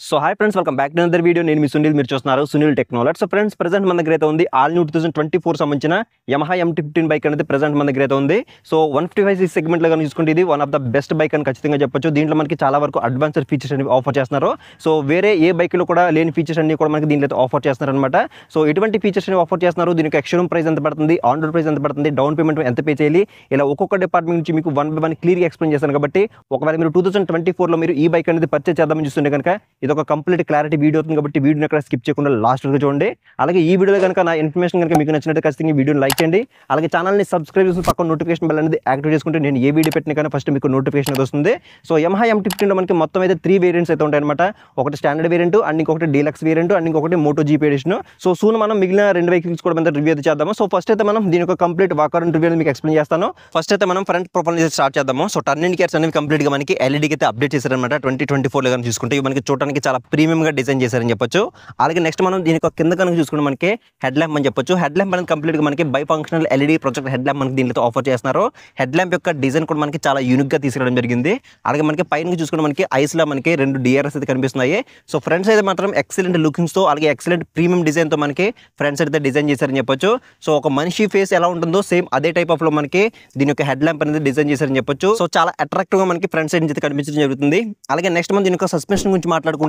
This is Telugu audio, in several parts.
So hi friends, welcome back to another video. నేను మీ సునీల్, మీరు చూస్తున్నారు Sunil technology. So friends, present మన దగ్గర అయితే ఉంది ఆల్ న్యూ 2024 సంబంధించిన యమహా MT-15 బైక్ అనేది ప్రెజెంట్ మన దగ్గర అయితే ఉంది. సో 155 సెగ్మెంట్ లో కానీ చూసుకుంటే ఇది one of the best bike అని ఖచ్చితంగా చెప్పొచ్చు. దీంట్లో మనకి చాలా వరకు అడ్వాన్స్డ్ ఫీచర్స్ అనేవి ఆఫర్ చేస్తున్నారు. సో వేరే ఏ బైక్ లో కూడా లేని ఫీచర్స్ అన్ని కూడా మనకి దీంట్లో ఆఫర్ చేస్తున్నారు అనమాట. సో ఎటువంటి ఫీచర్స్ అనేవి ఆఫర్ చేస్తున్నారు, దీనికి ఎక్స్షోరూమ్ ప్రైస్ ఎంత పడుతుంది, ఆన్ రోడ్ ప్రైస్ ఎంత పడుతుంది, డౌన్ పేమెంట్ ఎంత పే చేయాలి, ఇలా ఒక్కొక్క డిపార్ట్మెంట్ నుంచి మీకు వన్ బై వన్ క్లియర్గా ఎక్స్ప్లెయిన్ చేస్తాను. కాబట్టి ఒకవేళ మీరు 2024 లో మీరు ఈ బైక్ అనేది పర్చేస్ చేద్దామని చూస్తుంటే కనుక ఇది ఒక కంప్లీట్ క్లారిటీ వీడియో అవుతుంది. కాబట్టి వీడియోని ఎక్కడ స్కిప్ చేయకుండా లాస్ట్ వరకు చూడండి. అలాగే ఈ వీడియోలో కనుక నా ఇన్ఫర్మేషన్ కనుక మీకు నచ్చినట్టు ఖచ్చితంగా ఈ వీడియోని లైక్ చేయండి. అలాగే ఛానల్ని సబ్స్క్రైబ్ చేసి పక్కన నోటిఫికేషన్ బెల్ అనేది యాక్టివేట్ చేసుకుంటే నేను ఏ వీడియో పెట్టినా కానీ ఫస్ట్ మీకు నోటిఫికేషన్ వస్తుంది. సో యమహా MT-15 లో మనకి మొత్తం అయితే 3 వేరియంట్స్ అయితే ఉంటాయి అనమాట. ఒకటి స్టాండర్డ్ వేరియంట్, అండ్ ఇంకొకటి డీలక్స్ వేరియంట్, అండ్ ఇంకొకటి Moto GP edition. So soon మనం మిగిలిన 2 వెహికల్స్ కూడా మనం రివ్యూ అయితే చేద్దాము. సో ఫస్ట్ అయితే మనం దీని ఒక కంప్లీట్ వాకర్ రివ్యూ మీకు ఎక్స్ప్లెయిన్ చేస్తాను. ఫస్ట్ అయితే మనం ఫ్రంట్ ప్రొఫైల్ నుంచి స్టార్ట్ చేద్దాము. సో టర్నింగ్ గేర్స్ అనేవి కంప్లీట్ గా మనకి LED అయితే అప్డేట్ చేశారనమాట. 2024 లో కానీ చూసుకుంటే ఇవి మనకి చూడడానికి చాలా ప్రీమియం గా డిజైన్ చేశారని చెప్పొచ్చు. అలాగే నెక్స్ట్ మనం దీని కింద కనుక చూసుకుంటే మనకి హెడ్ ల్యాంప్ అని చెప్పొచ్చు. హెడ్ ల్యాంప్ అనేది కంప్లీట్ గా మనకి by functional LED projector head lamp మనకి దీంట్లో ఆఫర్ చేస్తున్నారు. హెడ్ ల్యాంప్ యొక్క డిజైన్ కూడా మనకి చాలా యూనిక్ గా తీసుకురావడం జరిగింది. అలాగే మనకి పైన చూసుకుంటే మనకి ఐస్ లో మనకి 2 DRS అయితే కనిపిస్తున్నాయి. సో ఫ్రంట్స్ అయితే మాత్రం ఎక్సలెంట్ లుకింగ్స్ తో, అలాగే ఎక్సలెంట్ ప్రీమియం డిజైన్ తో మనకి ఫ్రంట్స్ అయితే డిజైన్ చేశారని చెప్పొచ్చు. సో ఒక మనిషి ఫేస్ ఎలా ఉంటుందో సేమ్ అదే టైప్ ఆఫ్ లో మనకి దీని యొక్క హెడ్ ల్యాంప్ అనేది డిజైన్ చేశారని చెప్పొచ్చు. సో చాలా అట్రాక్టివ్ గా మనకి ఫ్రంట్ సైడ్ నుంచి కనిపించడం జరుగుతుంది. అలాగే నెక్స్ట్ మనం దీని యొక్క సస్పెన్షన్ గురించి మాట్లాడుకుంటే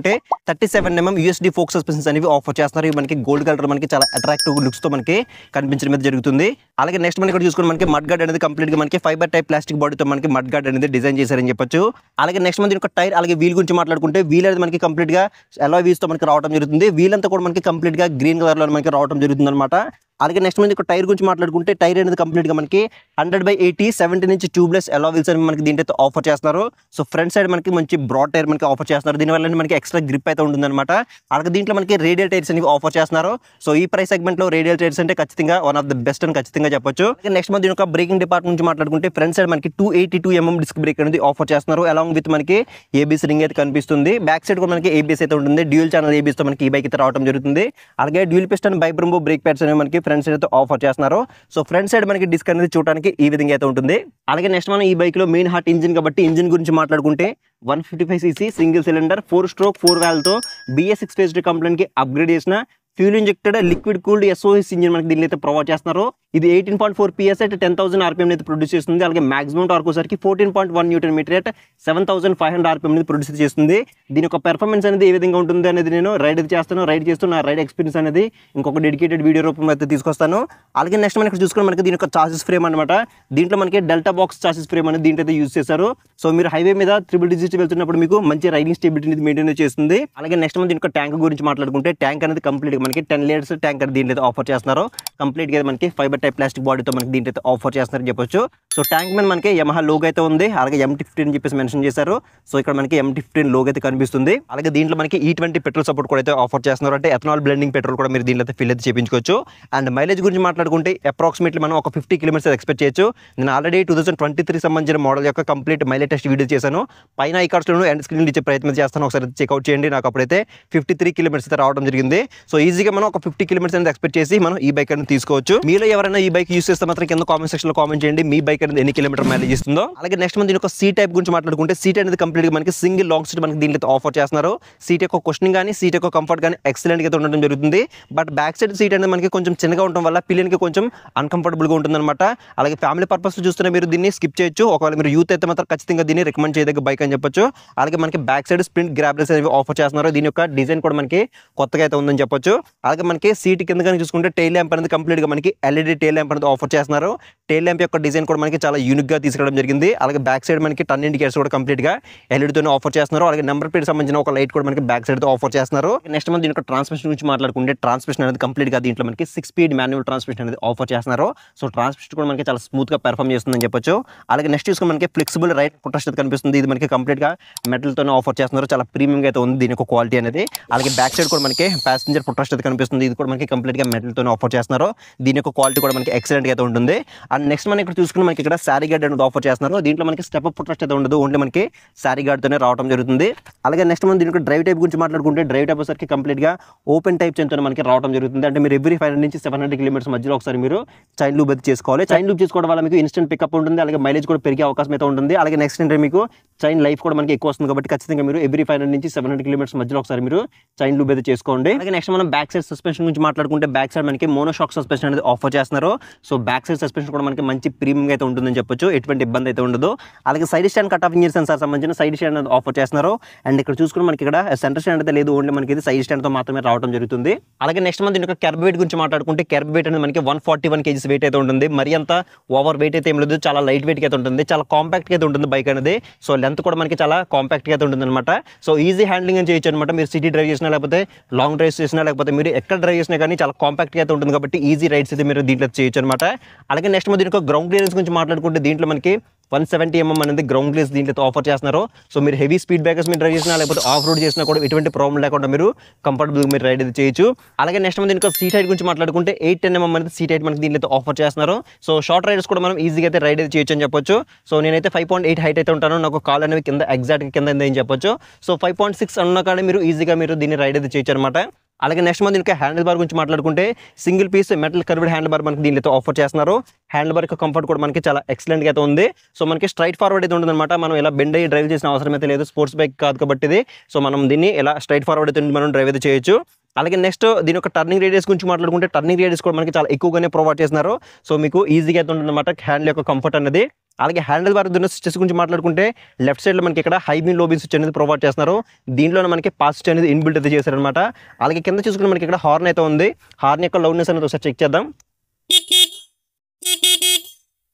37mm USD ఫోక్ సస్పెన్షన్స్ అనేవి ఆఫర్ చేస్తున్నారు. ఇవి మనకి గోల్డ్ కలర్ మనకి చాలా అట్రాక్టివ్ లుక్స్ తో మనకి కనిపించడం మీద జరుగుతుంది. అలాగే నెక్స్ట్ మనం ఇక్కడ చూసుకుంటే మనకి మడ్ గార్డ్ అనేది కంప్లీట్ గా మనకి ఫైబర్ టైప్ ప్లాస్టిక్ బాడీతో మనకి మడ్ గార్డ్ అనేది డిజైన్ చేశారని చెప్పొచ్చు. అలాగే నెక్స్ట్ మనం దీని యొక్క టైర్ అలాగే వీల్ గురించి మాట్లాడుకుంటే వీల్ అనేది మనకి కంప్లీట్ గా అలాయ్ వీల్స్ తో మనకి రావడం జరుగుతుంది. వీల్ అంతా కూడా మనకి కంప్లీట్ గా గ్రీన్ కలర్ లో మనకి రావడం జరుగుతుంది అనమాట. అలాగే నెక్స్ట్ మంది టైర్ గురించి మాట్లాడుకుంటే టైర్ అనేది కంప్లీట్ గా మనకి 100/80 17 ఇంచ్ ట్యూబ్లెస్ అలా వీల్స్ అని మనకి దీంట్లో ఆఫర్ చేస్తున్నారు. సో ఫ్రంట్ సైడ్ మనకి మంచి బ్రాడ్ టైర్ మనకి ఆఫర్ చేస్తున్నారు. దీనివల్ల మనకి ఎక్స్ట్రా గ్రిప్ అయితే ఉంటుంది అనమాట. అలాగే దీంట్లో మనకి రేడియల్ టైర్స్ అనేవి ఆఫర్ చేస్తున్నారు. సో ఈ ప్రైస్ సెగ్మెంట్ లో రేడియల్ టైర్స్ అంటే ఖచ్చితంగా వన్ ఆఫ్ ద బెస్ట్ అని ఖచ్చితంగా చెప్పొచ్చు. నెక్స్ట్ మంది దీని యొక్క బ్రేకింగ్ డిపార్ట్మెంట్ నుంచి మాట్లాడుకుంటే ఫ్రంట్ సైడ్ మనకి 282mm డిస్క్ బ్రేక్ అనేది ఆఫర్ చేస్తున్నారు. అలాంగ్ విత్ మనకి ABS రింగ్ అయితే కనిపిస్తుంది. బ్యాక్ సైడ్ కూడా మనకి ABS అయితే ఉంటుంది. డ్యూయల్ ఛానల్ ABS తో మనకి ఈ బైక్ అయితే రావడం జరుగుతుంది. అలాగే డ్యూయల్ పిస్టన్ బైబ్రంబో బ్రేక్ ప్యాడ్స్ అనేవి మనకి ఫ్రంట్ సైడ్ అయితే ఆఫర్ చేస్తున్నారు. సో ఫ్రంట్ సైడ్ మనకి డిస్క్ అనేది చూడడానికి ఈ విధంగా అయితే ఉంటుంది. అలాగే నెక్స్ట్ మనం ఈ బైక్ లో మెయిన్ హార్ట్ ఇంజిన్ కాబట్టి ఇంజిన్ గురించి మాట్లాడుకుంటే 155cc single cylinder 4 stroke 4 valve తో BS6 ఫేజ్డ్ కంప్లైంట్ కి అప్గ్రేడ్ చేసిన fuel injected liquid cooled SOS engine మనకి దీన్ని అయితే ప్రొవైడ్ చేస్తున్నారు. ఇది 18.4 PS at 10,000 RPM అయితే ప్రొడ్యూస్ చేస్తుంది. అలాగే మాక్సిమం టార్క్ వచ్చేసరికి 14.1 Nm at 7,500 RPM అనేది ప్రొడ్యూస్ చేస్తుంది. దీని యొక్క పెర్ఫార్మెన్స్ అనేది ఏ విధంగా ఉంటుంది అనేది నేను రైడ్ చేస్తాను. రైడ్ చేస్తూ నా రైడ్ ఎక్స్పీరియన్స్ అనేది ఇంకొక డెడికేటెడ్ వీడియో రూపంలో అయితే తీసుకొస్తాను. అలాగే నెక్స్ట్ మనకి చూసుకుని మనకి దీని యొక్క చాసిస్ ఫ్రేమ్ అనమాట. దీంట్లో మనకి డెల్టా బాక్స్ చాసిస్ ఫ్రేమ్ అనేది దీంట్లో అయితే యూజ్ చేశారు. సో మీరు హైవే మీద 3 డిజిట్ వెళ్తున్నప్పుడు మీకు మంచి రైడింగ్ స్టెబిలిటీ అనేది మెయింటైన్ చేస్తుంది. అలాగే నెక్స్ట్ మనం దీని యొక్క ట్యాంక్ గురించి మాట్లాడుకుంటే ట్యాంక్ అనేది కంప్లీట్ మనకి 10 లీటర్స్ ట్యాంక్ అనేది దీంట్లో ఆఫర్ చేస్తున్నారు. కంప్లీట్ గా మనకి ఫైబర్ టైప్ ప్లాస్టిక్ బాడీతో మనకి దీంట్లో ఆఫర్ చేస్తున్నారని చెప్పొచ్చు. సో ట్యాంక్ మీద మనకి యమహా లోగో అయితే ఉంది. అలాగే MT-15 అని చెప్పేసి మెన్షన్ చేశారు. సో ఇక్కడ మనకి MT-15 లోగో అయితే కనిపిస్తుంది. అలాగే దీంట్లో మనకి E20 పెట్రోల్ సపోర్ట్ కూడా అయితే ఆఫర్ చేస్తున్నారు. అంటే ఎథనాల్ బ్లెండింగ్ పెట్రోల్ కూడా మీరు దీంట్లో అయితే ఫిల్ అయితే చేయించుకోవచ్చు. అండ్ మైలేజ్ గురించి మాట్లాడుకుంటే అప్రాక్సిమేట్లీ మనం ఒక 50 కిలోమీటర్స్ ఎక్స్పెక్ట్ చేయొచ్చు. నేను ఆల్రెడీ 2023 సంబంధించిన మోడల్ యొక్క కంప్లీట్ మైలేజ్ టెస్ట్ వీడియో చేశాను. పైన ఈ కార్డ్స్ లో ఎండ్ స్క్రీన్ ఇచ్చే ప్రయత్నం చేస్తాను. ఒకసారి చెక్అవుట్ చేయండి. నాకు అప్పుడైతే 53 కిలోమీటర్స్ అయితే రావడం జరిగింది. సో ఈజీగా మనం ఒక 50 కిలోమీటర్స్ అనేది ఎక్స్పెక్ట్ చేసి మనం ఈ బైక్ అనేది తీసుకోవచ్చు. మీలో ఎవరైనా ఈ బైక్ యూస్ చేస్తే మాత్రం కింద కామెంట్ సెక్షన్ లో కామెంట్ చేయండి మీ బైక్ అనేది ఎన్ని కిలోమీటర్ మైలేజ్ ఇస్తుందో. అలాగే నెక్స్ట్ మనం దీని యొక్క సీట్ టైప్ గురించి మాట్లాడుకుంటే సీట్ అనేది కంప్లీట్ గా మనకి సింగిల్ లాంగ్ సీట్ మనకి దీంట్లో ఆఫర్ చేస్తున్నారు. సీట్ యొక్క క్వశ్చనింగ్ కానీ సీట్ యొక్క కంఫర్ట్ కానీ ఎక్సలెంట్ గా ఉండడం జరుగుతుంది. బట్ బ్యాక్ సైడ్ సీట్ అనేది మనకి కొంచెం చిన్నగా ఉండడం వల్ల పిల్లలకి కి కొంచెం అన్కంఫర్టబుల్ గా ఉంటుంది అనమాట. అలాగే ఫ్యామిలీ పర్పస్ చూస్తున్న మీరు దీన్ని స్కిప్ చేయొచ్చు. ఒకవేళ మీరు యూత్ అయితే మాత్రం ఖచ్చితంగా దీన్ని రికమెండ్ చేయదగ్గ బైక్ అని చెప్పొచ్చు. అలాగే మనకి బ్యాక్ సైడ్ స్ప్రింట్ గ్రాబ్లెస్ అనేవి ఆఫర్ చేస్తున్నారు. దీని యొక్క డిజైన్ కూడా మనకి కొత్తగా అయితే ఉందని చెప్పొచ్చు. అలాగే మనకి సీట్ కింద కానీ చూసుకుంటే టైల్ ల్యాంప్ అనేది కంప్లీట్ గా మనకి LED టైల్ ల్యాంప్ అనేది ఆఫర్ చేస్తున్నారు. టైల్ ల్యాంప్ యొక్క డిజైన్ కూడా మనకి చాలా యూనిక్ గా తీసుకురావడం జరిగింది. అలాగే బ్యాక్ సైడ్ మనకి టర్న్ ఇండికేటర్స్ కూడా కంప్లీట్ గా LED తోనే ఆఫర్ చేస్తున్నారు. అలాగే నెంబర్ ప్లేట్ సంబంధించిన ఒక లైట్ కూడా మనకి బ్యాక్ సైడ్ తో ఆఫర్ చేస్తున్నారు. నెక్స్ట్ మనం దీని యొక్క ట్రాన్స్మిషన్ గురించి మాట్లాడుకుంటే ట్రాన్స్మిషన్ అనేది కంప్లీట్ గా దీంట్లో మనకి 6 స్పీడ్ మాన్యువల్ ట్రాన్స్మిషన్ అనేది ఆఫర్ చేస్తున్నారు. సో ట్రాన్స్మిషన్ కూడా మనకి చాలా స్మూత్ గా పెర్ఫార్మ్ చేస్తుందని చెప్పొచ్చు. అలాగే నెక్స్ట్ చూసుకుని మనకి ఫ్లెక్సిబుల్ రైట్ ఫుట్రెస్ట్ కనిపిస్తుంది. ఇది మనకి కంప్లీట్ గా మెటల్ తోనే ఆఫర్ చేస్తున్నారు. చాలా ప్రీమియం గా అయితే ఉంది దీని యొక్క క్వాలిటీ అనేది. అలాగే బ్యాక్ సైడ్ కూడా మనకి ప్యాసింజర్ ఫుట్రెస్ట్ అయితే కనిపిస్తుంది. ఇది కూడా మనకి కంప్లీట్గా మెటల్తోనే ఆఫర్ చేస్తున్నారు. దీని యొక్క క్వాలిటీ కూడా మనకి ఎక్సలెంట్గా అయితే ఉంటుంది. అండ్ నెక్స్ట్ మనం ఇక్కడ చూసుకుని మనకి ఇక్కడ శారీ గార్డ్ అనేది ఆఫర్ చేస్తున్నారు. దీంట్లో మనకి స్టెప్ అప్ ఫుట్ అయితే ఉండదు, ఓన్లీ మనకి శారీ గార్డ్తోనే రావడం జరుగుతుంది. అలాగే నెక్స్ట్ మనం దీనికి డ్రైవ్ టైప్ గురించి మాట్లాడుకుంటే డ్రైవ్ టైప్ వచ్చేసరికి కంప్లీట్గా ఓపెన్ టైప్ చైన్తో మనకి రావడం జరుగుతుంది. అంటే మీరు ఎవ్రీ 500 నుంచి 700 కిలోమీటర్స్ మధ్యలో ఒకసారి మీరు చైన్ లూప్ అయితే చేసుకోవాలి. చైన్ లూప్ చేసుకోవడం వల్ల మీకు ఇన్స్టెంట్ పికప్ ఉంటుంది, అలాగే మైలేజ్ కూడా పెరిగే అవకాశం అయితే ఉంటుంది. అలాగే నెక్స్ట్ ఏంటంటే మీకు చైన్ లైఫ్ కూడా మనకి ఎక్కువ వస్తుంది కాబట్టి ఖచ్చితంగా మీరు ఎవ్రీ 500 నుంచి 700 కిలోమీటర్స్ మధ్యలో ఒకసారి మీరు చైన్ లూప్ అయితే చేసుకోండి. అలాగే నెక్స్ట్ మనం బ్యాక్ సైడ్ సస్పెన్షన్ గురించి మాట్లాడుకుంటే బ్యాక్ సైడ్ మనకి మోనోషాక్ సస్పెన్షన్ అనేది ఆఫర్ చేస్తున్నారు. సో బ్యాక్ సైడ్ సస్పెన్షన్ కూడా మనకి మంచి ప్రీమియం అయితే ఉంటుందని చెప్పొచ్చు, ఎటువంటి ఇబ్బంది అయితే ఉండదు. అలాగే side stand cut off engine sensor సంబంధించిన సైడ్ స్టాండ్ అనేది ఆఫర్ చేస్తున్నారు. అండ్ ఇక్కడ చూసుకుని మనకి ఇక్కడ సెంటర్ స్టాండ్ అయితే లేదు, ఓన్లీ మనకి ఇది సైడ్ స్టాండ్ తో మాత్రమే రావడం జరుగుతుంది. అలాగే నెక్స్ట్ మనం దీని యొక్క కెర్బ్ వెయిట్ గురించి మాట్లాడుకుంటే కెర్బ్ వెయిట్ అనేది మనకి 141 kgs వెయిట్ అయితే ఉంటుంది. మరి అంత ఓవర్ వెయిట్ అయితే ఏం లేదు, చాలా లైట్ వెయిట్ అయితే ఉంటుంది, చాలా కాంపాక్ట్ అయితే ఉంటుంది బైక్ అనేది. సో లెంత్ కూడా మనకి చాలా కాంపాక్ట్ అయితే ఉంటుంది అనమాట. సో ఈజీ హ్యాండ్లింగ్ అని చేయొచ్చు అనమాట. మీరు సిటీ డ్రైవ్ చేసినా, లేకపోతే లాంగ్ డ్రైవ్ చేసినా, లేకపోతే మీరు ఎక్కడ డ్రైవ్ చేసినా కానీ చాలా కాంపాక్ట్ అయితే ఉంటుంది కాబట్టి ఈజీ రైడ్స్ అయితే మీరు దీంట్లో చేయొచ్చు అనమాట. అలాగే నెక్స్ట్ మనం దీని యొక్క గ్రౌండ్ క్లియరెన్స్ గురించి మాట్లాడుకుంటే దీంట్లో మనకి 170 mm అనేది గ్రౌండ్ క్లియరెన్స్ దీంట్లో ఆఫర్ చేస్తున్నారు. సో మీరు హెవీ స్పీడ్ బ్రేకర్స్ మీరు డ్రైవ్ చేసినా, లేకపోతే ఆఫ్ రోడ్ చేసినా కూడా ఎటువంటి ప్రాబ్లం లేకుండా మీరు కంఫర్టబుల్గా మీరు రైడ్ అయితే చేయొచ్చు. అలాగే నెక్స్ట్ మనం దీనికి సీట్ హైట్ గురించి మాట్లాడుకుంటే 810 mm అనేది సీట్ హైట్ మనకి దీంట్లో ఆఫర్ చేస్తున్నారు. సో షార్ట్ రైడర్స్ కూడా మనం ఈజీగా అయితే రైడ్ అయితే చేయొచ్చు అని చెప్పొచ్చు. సో నేనైతే 5.8 హైట్ అయితే ఉంటాను, నాకు కాల్ అనేవి కింద ఎగ్జాక్ట్గా కింద ఏం చెప్పొచ్చు. సో 5.6 అన్నా కానీ మీరు ఈజీగా మీరు దీన్ని రైడ్ అయితే చేయొచ్చు అనమాట. అలాగే నెక్స్ట్ మనం దీనికి హ్యాండిల్ బార్ గురించి మాట్లాడుకుంటే single piece metal curved handle bar మనకి దీనిలో ఆఫర్ చేస్తున్నారు. హ్యాండిల్ బార్ యొక్క కంఫర్ట్ కూడా మనకి చాలా ఎక్సలెంట్గా అయితే ఉంది. సో మనకి స్ట్రైట్ ఫార్వర్డ్ అయితే ఉంటుందన్నమాట. మనం ఇలా బెండ్ అయ్యి డ్రైవ్ చేసిన అవసరం అయితే లేదు, స్పోర్ట్స్ బైక్ కాదు కాబట్టి ఇది. సో మనం దీన్ని ఇలా స్ట్రైట్ ఫార్వర్డ్ అయితే మనం డ్రైవ్ అయితే చేయొచ్చు. అలాగే నెక్స్ట్ దీని యొక్క టర్నింగ్ రేడియస్ గురించి మాట్లాడుకుంటే టర్నింగ్ రేడియస్ కూడా మనకి చాలా ఎక్కువగానే ప్రొవైడ్ చేస్తున్నారు. సో మీకు ఈజీగా అయితే ఉంటుందన్నమాట హ్యాండిల్ యొక్క కంఫర్ట్ అనేది. అలాగే హ్యాండిల్ బార్ దున్న స్విచెస్ గురించి మాట్లాడుకుంటే లెఫ్ట్ సైడ్లో మనకి ఇక్కడ హై బీమ్ లో బీమ్ స్విచ్ అనేది ప్రొవైడ్ చేస్తున్నారు. దీంట్లోనే మనకి పాస్ స్విచ్ అనేది ఇన్బిల్ట్ అయితే చేశారనమాట. అలాగే కింద చూసుకుంటే మనకి ఇక్కడ హార్న్ అయితే ఉంది. హార్న్ యొక్క లౌడ్నెస్ అనేది ఒకసారి చెక్ చేద్దాం.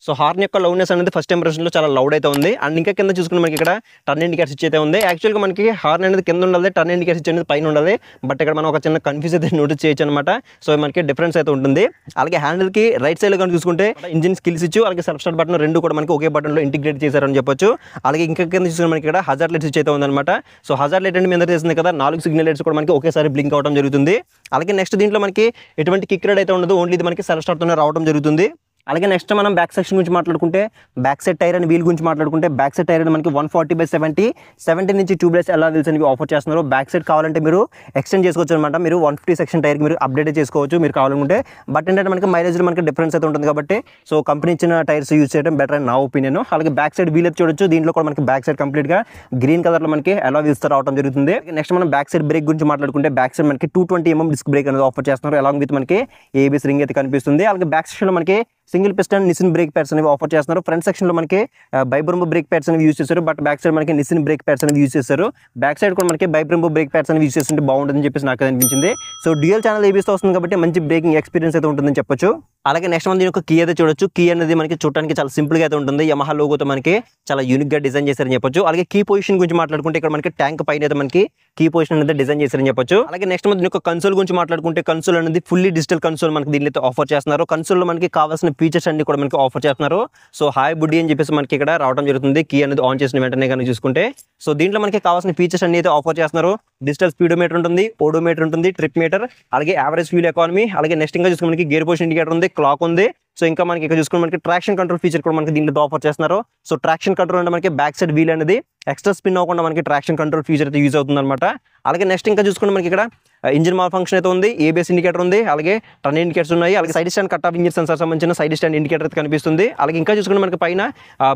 సో హార్న్ యొక్క లౌడ్నెస్ అనేది ఫస్ట్ ఇంప్రెషన్లో చాలా లౌడ్ అయితే ఉంది. అండ్ ఇంకా కింద చూసుకుంటే మనకి ఇక్కడ టర్న్ ఇండికేటర్ స్విచ్ అయితే ఉంది. యాక్చువల్గా మనకి హార్న్ అనేది కింద ఉండాలి, టర్న్ ఇండికేటర్ స్విచ్ అనేది పైన ఉండాలి. బట్ ఇక్కడ మనం ఒక చిన్న కన్ఫ్యూజ్ అయితే నోటీస్ చేయొచ్చు అనమాట. సో మనకి డిఫరెన్స్ అయితే ఉంటుంది. అలాగే హ్యాండిల్కి రైట్ సైడ్లో కానీ చూసుకుంటే ఇంజిన్ స్కిల్ స్విచ్, అలాగే సెల్ఫ్ స్టార్ట్ బటన్ రెండు కూడా మనకి ఒకే బటన్లో ఇంటిగ్రేట్ చేశారని చెప్పొచ్చు. అలాగే ఇంకా కింద చూసుకుంటే మనకి ఇక్కడ హజార్డ్ లైట్ స్విచ్ అయితే ఉందన్నమాట. సో హజార్డ్ లైట్ అంటే మీద చేస్తుంది కదా, 4 సిగ్నల్ లైట్స్ కూడా మనకి ఒకేసారి బ్లింక్ అవడం జరుగుతుంది. అలాగే నెక్స్ట్ దీంట్లో మనకి ఎటువంటి కిక్ రైడ్ అయితే ఉండదు, ఓన్లీ ఇది మనకి సెల్ఫ్ స్టార్ట్తోనే రావడం జరుగుతుంది. అలాగే నెక్స్ట్ మనం బ్యాక్ సెక్షన్ గురించి మాట్లాడుకుంటే back side tyre and wheel గురించి మాట్లాడుకుంటే బ్యాక్ సైడ్ టైర్ మనకి 140/70 నుంచి ట్యూబ్లెస్ ఎలా వీల్స్ అనేవి ఆఫర్ చేస్తున్నారు. బ్యాక్ సైడ్ కావాలంటే మీరు ఎక్స్టెండ్ చేసుకోవచ్చు అనమాట. మీరు 150 సెక్షన్ టైర్కి మీరు అప్డేట్ చేసుకోవచ్చు మీరు కావాలనుకుంటే. బట్ ఏంటంటే మనకి మైలేజ్లో మనకి డిఫరెన్స్ అయితే ఉంటుంది కాబట్టి సో కంపెనీ ఇచ్చిన టైర్స్ యూజ్ చేయడం బెటర్ అని నా ఒపీనియన్. అలాగే బ్యాక్ సైడ్ వీల్ అయితే చూడొచ్చు. దీంట్లో కూడా మనకి బ్యాక్ సైడ్ కంప్లీట్గా గ్రీన్ కలర్లో మనకి ఎలా వీల్స్ రావడం జరుగుతుంది. నెక్స్ట్ మనం బ్యాక్ సైడ్ బ్రేక్ గురించి మాట్లాడుకుంటే బ్యాక్ సైడ్ మనకి 220 mm డిస్క్ బ్రేక్ అనేది ఆఫర్ చేస్తున్నారు. అలాంగ్ విత్ మనకి ఏబిఎస్ రింగ్ అయితే కనిపిస్తుంది. అలాగే బ్యాక్ సెక్షన్లో మనకి సింగిల్ పిస్టన్ నిసిన్ బ్రేక్ ప్యాడ్స్ అనేవి ఆఫర్ చేస్తున్నారు. ఫ్రంట్ సెక్షన్లో మనకి బైబ్రంబో బ్రేక్ ప్యాడ్స్ అనేవి యూజ్ చేశారు. బట్ బ్యాక్ సైడ్ మనకి నిసిన్ బ్రేక్ ప్యాడ్స్ అనేవి యూజ్ చేశారు. బ్యాక్ సైడ్ కూడా మనకి బైబ్రంబో బ్రేక్ ప్యాడ్స్ అనేవి యూజ్ చేస్తుంటే బాగుంటుందని చెప్పేసి నాకు అనిపించింది. సో డ్యూయల్ ఛానల్ ఏబిఎస్తో వస్తుంది కాబట్టి మంచి బ్రేకింగ్ ఎక్స్పీరియన్స్ అయితే ఉంటుందని చెప్పొచ్చు. అలాగే నెక్స్ట్ మనం దీని ఒక కీ అయితే చూడొచ్చు. కీ అనేది మనకి చూడడానికి చాలా సింపుల్గా అయితే ఉంటుంది. యమహా లోగోతో మనకి చాలా యూనిక్గా డిజైన్ చేశారని చెప్పొచ్చు. అలాగే కీ పొజిషన్ గురించి మాట్లాడుకుంటే ఇక్కడ మనకి ట్యాంక్ పైన అయితే మనకి కీ పొజిషన్ అనేది డిజైన్ చేశారని చెప్పొచ్చు. అలాగే నెక్స్ట్ మనం దీని యొక్క కన్సోల్ గురించి మాట్లాడుకుంటే కన్సోల్ అనేది ఫుల్లీ డిజిటల్ కన్సోల్ మనకి దీనిలో ఆఫర్ చేస్తున్నారు. కన్సోల్లో మనకి కావాల్సిన ఫీచర్స్ అన్ని కూడా మనకి ఆఫర్ చేస్తున్నారు. సో హాయ్ బుడ్డి అని చెప్పేసి మనకి ఇక్కడ రావడం జరుగుతుంది. కీ అనేది ఆన్ చేసిన వెంటనే కానీ చూసుకుంటే సో దీంట్లో మనకి కావాల్సిన ఫీచర్స్ అన్ని అయితే ఆఫర్ చేస్తున్నారు. డిజిటల్ స్పీడోమీటర్ ఉంటుంది, ఓడోమీటర్ ఉంటుంది, ట్రిప్ మీటర్, అలాగే యావరేజ్ ఫ్యూల్ ఎకానమీ, అలాగే నెక్స్ట్ ఇంకా చూసుకుంటే మనకి గేర్ పొజిషన్ ఇండికేటర్ ఉంది, క్లాక్ ఉంది. సో ఇంకా మనకి ఇక్కడ చూసుకుంటే మనకి ట్రాక్షన్ కంట్రోల్ ఫీచర్ కూడా మనకి దీంట్లో ఆఫర్ చేస్తున్నారు. సో ట్రాక్షన్ కంట్రోల్ అంటే మనకి బ్యాక్ సైడ్ వీల్ అనేది ఎక్స్ట్రా స్పిన్ అవ్వకుండా మనకి ట్రాక్షన్ కంట్రోల్ ఫీచర్ అయితే యూజ్ అవుతుంది అనమాట. అలాగే నెక్స్ట్ ఇంకా చూసుకుంటే మనకి ఇక్కడ ఇంజిన్ మాల్ ఫంక్షన్ అయితే ఉంది, ఏబిఎస్ ఇండికేటర్ ఉంది, అలాగే టర్న్ ఇండికేటర్స్ ఉన్నాయి, అలాగే side stand cut off engine sensor సంబంధించిన సైడ్ స్టాండ్ ఇండికేటర్ అయితే కనిపిస్తుంది. అలాగే ఇంకా చూసుకుంటే మనకి పైన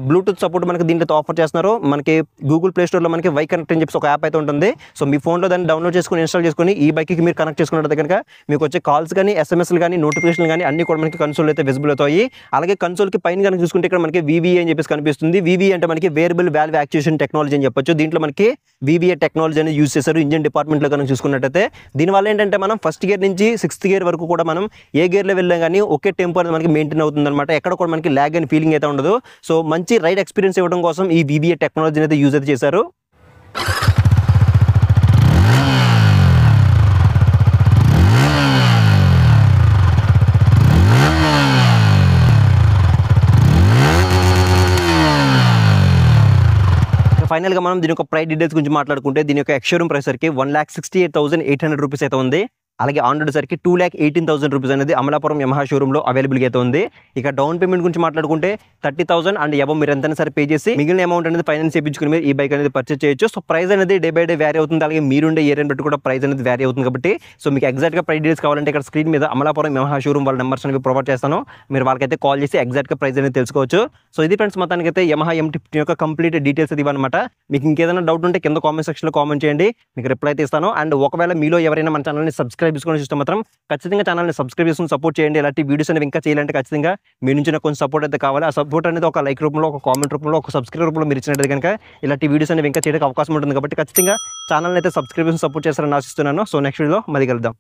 బ్లూటూత్ సపోర్ట్ మనకి దీంట్లో ఆఫర్ చేస్తున్నారు. మనకి గూగుల్ ప్లే స్టోర్లో మనకి వై కనెక్ట్ అని చెప్పి ఒక యాప్ అయితే ఉంటుంది. సో మీ ఫోన్లో దాన్ని డౌన్లోడ్ చేసుకుని ఇన్స్టాల్ చేసుకుని ఈ బైక్కి మీరు కనెక్ట్ చేసుకున్నట్టు కనుక మీకు వచ్చే కాల్స్ కానీ ఎస్ఎంఎస్లు కానీ నోటిఫికేషన్లు కానీ అన్ని కూడా మనకి కన్సోల్ అయితే విజిబుల్ అవుతాయి. అలాగే కన్సోల్కి పైన కనుక చూసుకుంటే ఇక్కడ మనకి వివిఏ అని చెప్పేసి కనిపిస్తుంది. వివిఏ అంటే మనకి వేరియబుల్ వాల్వ్ యాక్చుయేషన్ టెక్నాలజీ అని చెప్పొచ్చు. దీంట్లో మనకి వివిఏ టెక్నాలజీ అనేది యూజ్ చేశారు ఇంజిన్ డిపార్ట్మెంట్లో కనుక చూసుకున్నట్టయితే. దీనివల్ల ఏంటంటే మనం ఫస్ట్ గేర్ నుంచి 6th గేర్ వరకు కూడా మనం ఏ గేర్లో వెళ్ళాం కానీ ఒకే టెంపో అనేది మనకి మెయింటైన్ అవుతుంది అనమాట. ఎక్కడ కూడా మనకి ల్యాగ్ అని ఫీలింగ్ అయితే ఉండదు. సో మంచి రైడ్ ఎక్స్పీరియన్స్ ఇవ్వడం కోసం ఈ వివిఏ టెక్నాలజీని అయితే యూజ్ అయితే చేశారు. ఫైనల్గా మనం దీని యొక్క ప్రైస్ డీటెయిల్స్ గురించి మాట్లాడుకుంటే దీని యొక్క ఎక్స్షోరూమ్ ప్రైస్ సరికి 1,68,800 రూపీస్ అయితే ఉంది. అలాగే ఆన్ రోడ్ సరికి 2,18,000 రూపీస్ అనేది అమలాపురం యమహా షోరూంలో అవైలబుల్గా అయితే ఉంది. ఇక డౌన్ పేమెంట్ గురించి మాట్లాడుకుంటే 30,000 అండ్ అబవ్ మీరు ఎంతైనా సరే పే చేసి మిగిలిన అమౌంట్ అనేది ఫైనాన్స్ చేయించుకుని మీరు ఈ బైక్ అనేది పర్చేస్ చేయొచ్చు. సో ప్రైస్ అనేది డే బై డే వ్యారీ అవుతుంది. అలాగే మీరుండే ఏరియాని బట్టి కూడా ప్రైస్ అనేది వ్యారీ అవుతుంది. కాబట్టి సో మీకు ఎగ్జాక్ట్గా ప్రైస్ డీటెయిల్స్ కావాలంటే ఇక్కడ స్క్రీన్ మీద అమలాపురం యమహా షోరూమ్ వాళ్ళ నెంబర్స్ అనేవి ప్రొవైడ్ చేస్తాను. మీరు వాళ్ళకైతే కాల్ చేసి ఎగ్జాక్ట్గా ప్రైస్ అనేది తెలుసుకోవచ్చు. సో ఇది ఫ్రెండ్స్ మొత్తానికి అయితే యమహా MT-15 యొక్క కంప్లీట్ డీటెయిల్స్ ఇవ్వనమాట. మీకు ఇంకేదైనా డౌట్ ఉంటే కింద కామెంట్ సెక్షన్లో కామెంట్ చేయండి, మీకు రిప్లై అయితే ఇస్తాను. అండ్ ఒకవేళ మీలో ఎవరైనా మన ఛానల్ని సబ్స్క్రైబ్ చేసుకుని చూస్తే మాత్రం ఖచ్చితంగా ఛానల్ని సబ్స్క్రైబ్ చేసుకుని సపోర్ట్ చేయండి. ఇలాంటి వీడియోస్ అనేవి ఇంకా చేయాలంటే ఖచ్చితంగా మీ నుంచి నాకు కొంచెం సపోర్ట్ అయితే కావాలి. ఆ సపోర్ట్ అనేది ఒక లైక్ రూపంలో, ఒక కామెంట్ రూపంలో, ఒక సబ్స్క్రైబ్ రూపంలో మీరు ఇచ్చినట్టు కనుక ఇలాంటి వీడియోస్ అనేవి ఇంకా చేయడానికి అవకాశం ఉంటుంది. కాబట్టి ఖచ్చితంగా ఛానల్ని అయితే సబ్స్క్రైబ్ చేసుకుని సపోర్ట్ చేస్తారని ఆశిస్తున్నాను. సో నెక్స్ట్ వీడియోలో మళ్ళీ కలుద్దాం.